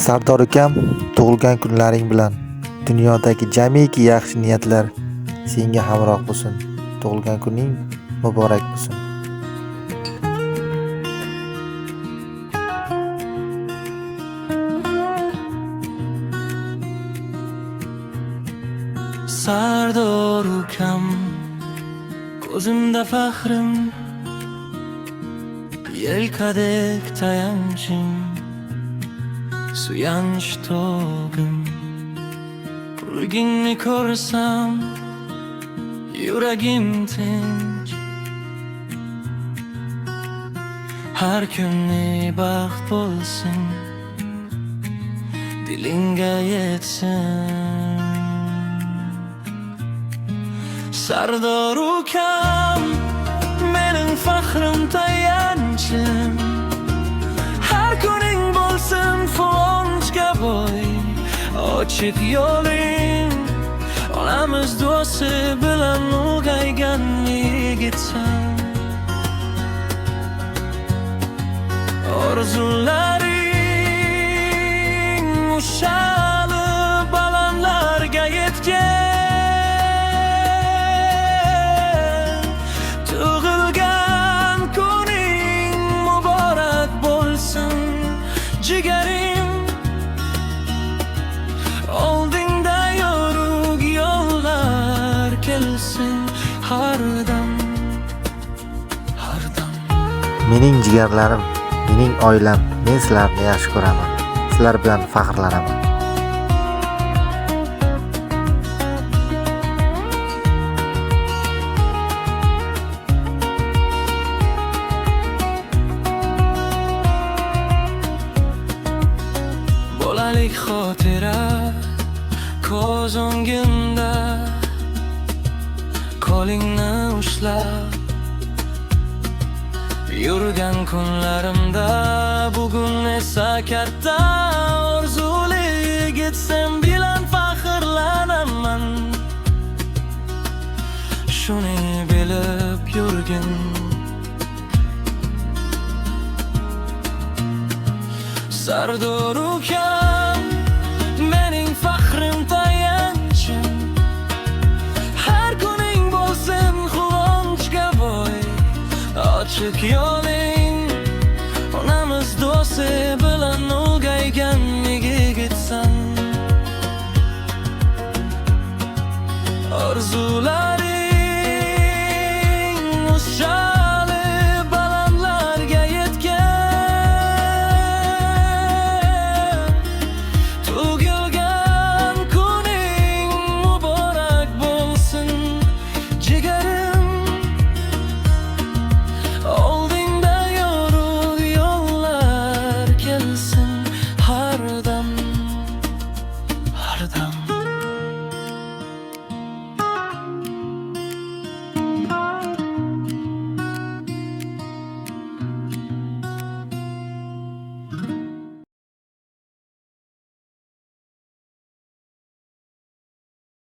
Sardor ukam, tug'ilgan kunlaring bilan. Dunyodagi jamiki yaxshi niyatlar senga hamroh bo'lsin. Tug'ilgan kuning muborak bo'lsin. Sardor ukam, ko'zimda faxrim, yelkadek tayanchim, suyanch tog'im. Kulgingni ko'rsam yuragim tinch, har kunni baxt bo'lsin, dilingga yetsin. Sardor ukam, mening faxrim tayanchim, har kuning bo'lsin quvonchga boy. Ochiq yo'ling, onamiz duosi bilan ulg'aygan yigitsan. Orzularing ushalib balandlarga yetgan. Tug'ilgan kuning muborak bo'lsin, jigarim. Oldingda yorug' yo'llar kelsin har dam, har dam. Mening jigarlarim, mening oilam, men sizlarni yaxshi ko'raman. Sizlar bilan faxrlanaman. Bolalik xotira ko'z o'ngimda, qo'lingni ushlab yurgan kunlarimda. Bugun esa katta orzuli yigit sen bilan faxrlanaman. Shuni bilib yurgin, Sardor ukam.